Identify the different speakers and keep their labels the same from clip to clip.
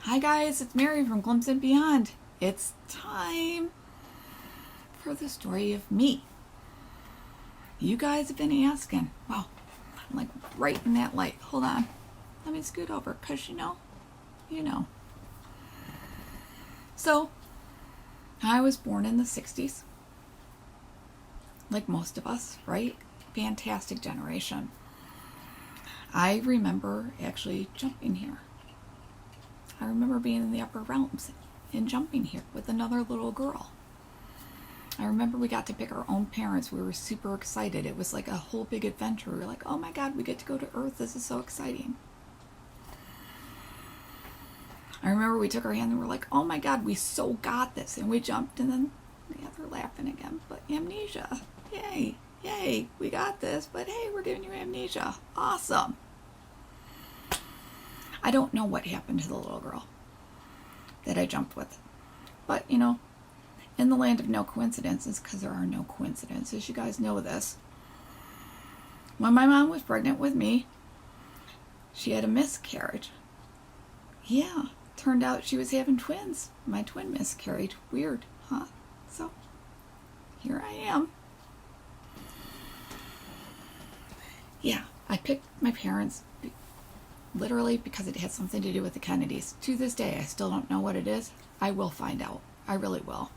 Speaker 1: Hi guys, it's Mary from Glimpse and Beyond. It's time for the story of me. You guys have been asking. Wow, I'm like right in that light. Hold on. Let me scoot over because you know. So, I was born in the 60s. Like most of us, right? Fantastic generation. I remember actually jumping here. I remember being in the upper realms and jumping here with another little girl. I remember we got to pick our own parents. We were super excited. It was like a whole big adventure. We were like, oh my God, we get to go to Earth. This is so exciting. I remember we took our hand and we were like, oh my God, we so got this. And we jumped and then they're laughing again. But amnesia. Yay, yay, we got this. But hey, we're giving you amnesia. Awesome. I don't know what happened to the little girl that I jumped with. But, in the land of no coincidences, because there are no coincidences, you guys know this. When my mom was pregnant with me, she had a miscarriage. Yeah, turned out she was having twins. My twin miscarried. Weird, huh? So, here I am. Yeah, I picked my parents literally because it had something to do with the Kennedys. To this day, I still don't know what it is. I will find out. I really will.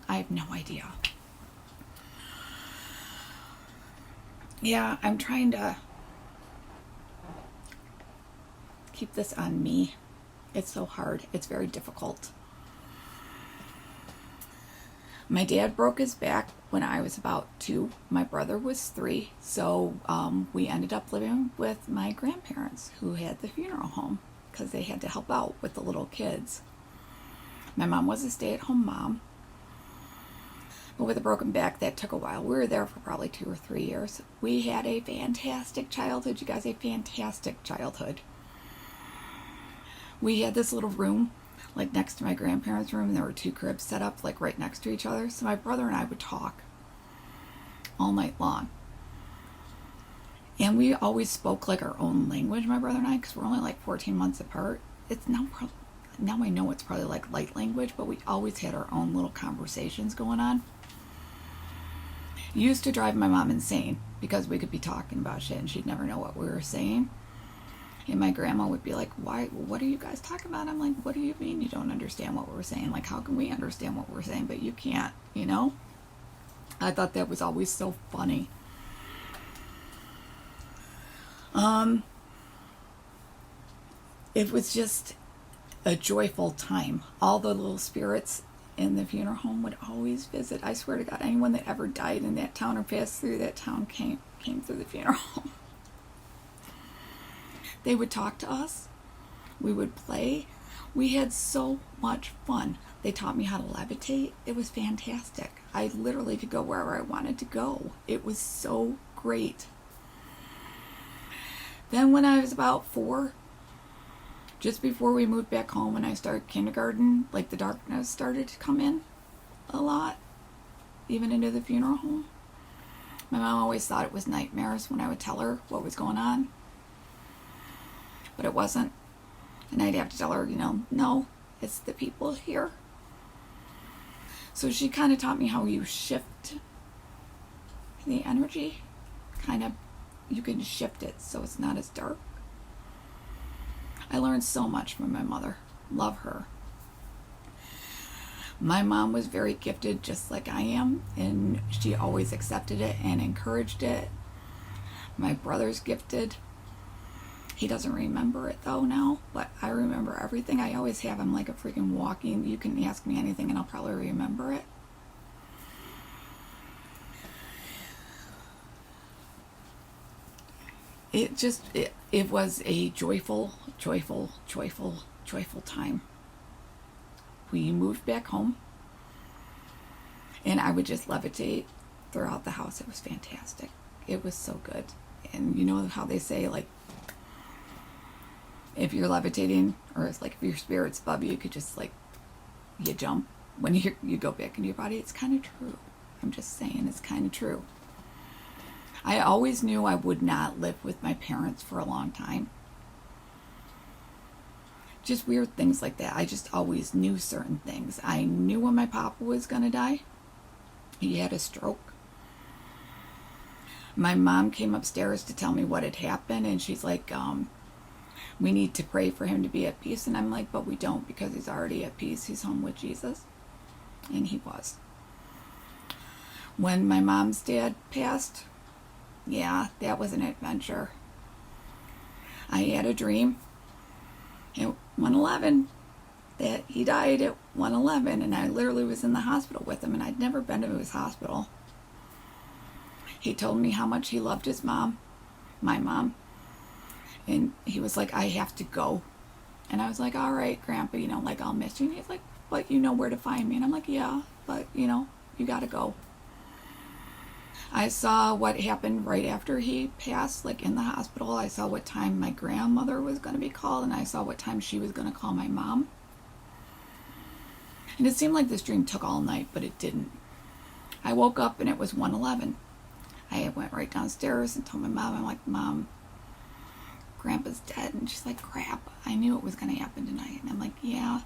Speaker 1: I have no idea. Yeah, I'm trying to keep this on me. It's so hard. It's very difficult. My dad broke his back when I was about 2. My brother was 3. So we ended up living with my grandparents who had the funeral home because they had to help out with the little kids. My mom was a stay-at-home mom. But with a broken back, that took a while. We were there for probably 2 or 3 years. We had a fantastic childhood, you guys, a fantastic childhood. We had this little room like next to my grandparents' room, and there were 2 cribs set up like right next to each other. So my brother and I would talk all night long. And we always spoke like our own language, my brother and I, because we're only like 14 months apart. It's now I know it's probably like light language, but we always had our own little conversations going on. It used to drive my mom insane because we could be talking about shit and she'd never know what we were saying. And my grandma would be like, what are you guys talking about? I'm like, what do you mean you don't understand what we're saying? Like, how can we understand what we're saying, but you can't, I thought that was always so funny. It was just a joyful time. All the little spirits in the funeral home would always visit. I swear to God, anyone that ever died in that town or passed through that town came through the funeral home. They would talk to us. We would play. We had so much fun. They taught me how to levitate. It was fantastic. I literally could go wherever I wanted to go. It was so great. Then when I was about 4, just before we moved back home and I started kindergarten, like the darkness started to come in a lot, even into the funeral home. My mom always thought it was nightmares when I would tell her what was going on. But it wasn't. And I'd have to tell her, no, it's the people here. So she kind of taught me how you shift the energy. You can shift it so it's not as dark. I learned so much from my mother. Love her. My mom was very gifted, just like I am, and she always accepted it and encouraged it. My brother's gifted. He doesn't remember it though now, but I remember everything. I always have. I'm like a freaking walking. You can ask me anything and I'll probably remember it. It was a joyful time. We moved back home and I would just levitate throughout the house. It was fantastic. It was so good. And you know how they say, like, if you're levitating, or it's like if your spirit's above you, you could just you jump when you go back into your body. It's kind of true. I'm just saying, it's kind of true. I always knew I would not live with my parents for a long time. just weird things like that. I just always knew certain things. I knew when my papa was going to die. He had a stroke. My mom came upstairs to tell me what had happened, and she's like, we need to pray for him to be at peace. And I'm like, but we don't, because he's already at peace. He's home with Jesus. And he was. When my mom's dad passed, yeah, that was an adventure. I had a dream at 111 that he died at 111, and I literally was in the hospital with him, and I'd never been to his hospital. He told me how much he loved his mom, my mom, and he was like, I have to go. And I was like, all right, Grandpa, like, I'll miss you. And he's like, but you know where to find me. And I'm like, yeah, but you gotta go. I saw what happened right after he passed, like in the hospital. I saw what time my grandmother was going to be called, and I saw what time she was going to call my mom. And it seemed like this dream took all night, but it didn't. I woke up and it was 1:11. I went right downstairs and told my mom, I'm like, Mom, Grandpa's dead. And she's like, crap, I knew it was going to happen tonight. And I'm like, yeah,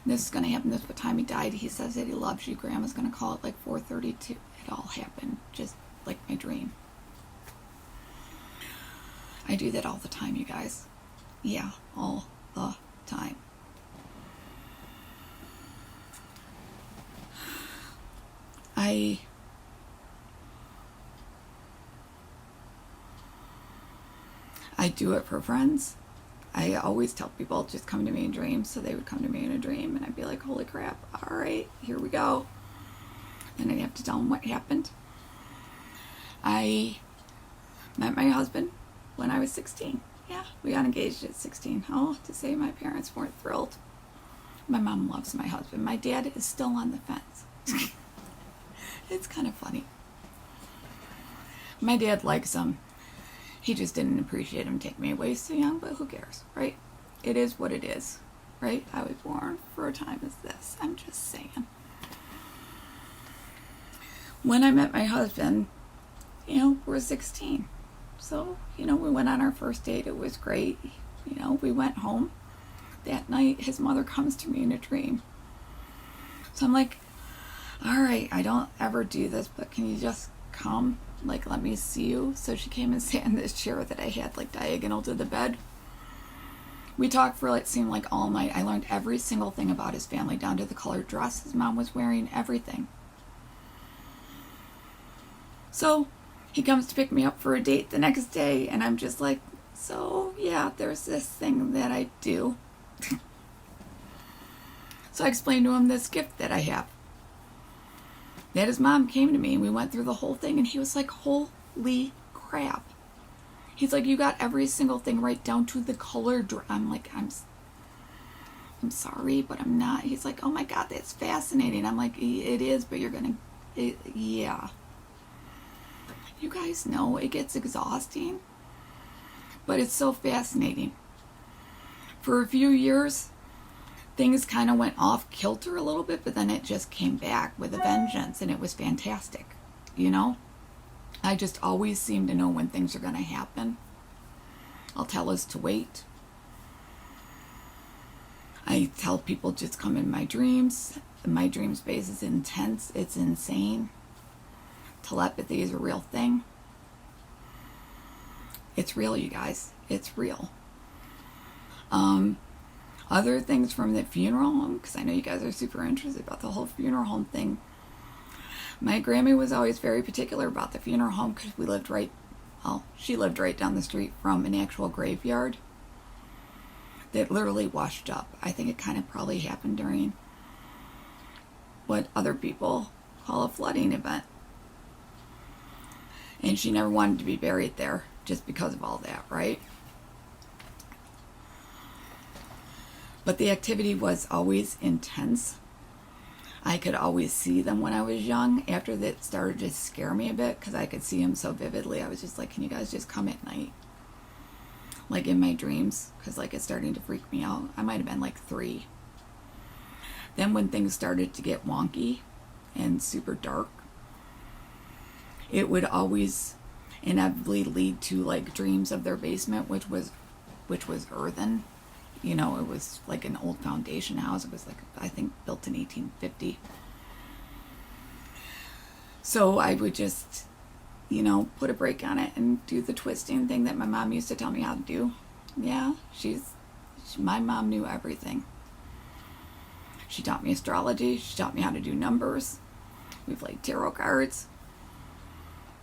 Speaker 1: this is going to happen. This is what time he died. He says that he loves you. Grandma's going to call it like 4:32. It all happened just like my dream. I do that all the time, you guys. Yeah, all the time. I do it for friends. I always tell people, just come to me in dreams. So they would come to me in a dream, and I'd be like, holy crap, all right, here we go. And I'd have to tell them what happened. I met my husband when I was 16. Yeah, we got engaged at 16. Oh, to say my parents weren't thrilled. My mom loves my husband. My dad is still on the fence. It's kind of funny. My dad likes him. He just didn't appreciate him taking me away so young, but who cares, right? It is what it is, right? I was born for a time as this. I'm just saying. When I met my husband, we're 16. So, we went on our first date. It was great. We went home. That night, his mother comes to me in a dream. So I'm like, all right, I don't ever do this, but can you just come? Like, let me see you. So she came and sat in this chair that I had, like, diagonal to the bed. We talked for, it seemed like all night. I learned every single thing about his family, down to the colored dress his mom was wearing, everything. So he comes to pick me up for a date the next day, and I'm just like, so yeah, there's this thing that I do. So I explained to him this gift that I have. That his mom came to me, and we went through the whole thing, and he was like, holy crap. He's like, you got every single thing right down to the color. I'm like, I'm sorry, but I'm not. He's like, oh my God, that's fascinating. I'm like, it is, but you're going to, yeah. You guys know it gets exhausting, but it's so fascinating. For a few years, things kind of went off kilter a little bit, but then it just came back with a vengeance, and it was fantastic. I just always seem to know when things are going to happen. I'll tell us to wait. I tell people just come in my dreams. My dream space is intense. It's insane. Telepathy is a real thing. It's real, you guys. It's real. Other things from the funeral home, because I know you guys are super interested about the whole funeral home thing. My Grammy was always very particular about the funeral home because she lived right down the street from an actual graveyard that literally washed up. I think it kind of probably happened during what other people call a flooding event. And she never wanted to be buried there just because of all that, right? But the activity was always intense. I could always see them when I was young. After that started to scare me a bit because I could see them so vividly. I was just like, can you guys just come at night? Like in my dreams, because like it's starting to freak me out. I might have been like 3. Then when things started to get wonky and super dark, it would always inevitably lead to like dreams of their basement, which was earthen. You know, it was like an old foundation house. It was like, I think, built in 1850. So I would just, you know, put a brake on it and do the twisting thing that my mom used to tell me how to do. Yeah, my mom knew everything. She taught me astrology. She taught me how to do numbers. We played tarot cards.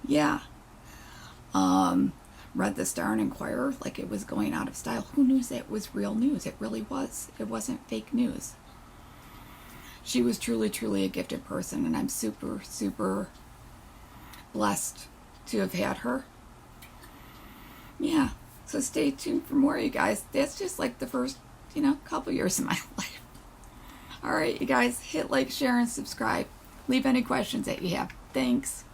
Speaker 1: Yeah. Read the Star and Inquirer like it was going out of style. Who knew that it was real news? It really was. It wasn't fake news. She was truly, truly a gifted person, and I'm super, super blessed to have had her. Yeah. So stay tuned for more, you guys. That's just like the first, you know, couple years of my life. All right, you guys, hit like, share, and subscribe. Leave any questions that you have. Thanks.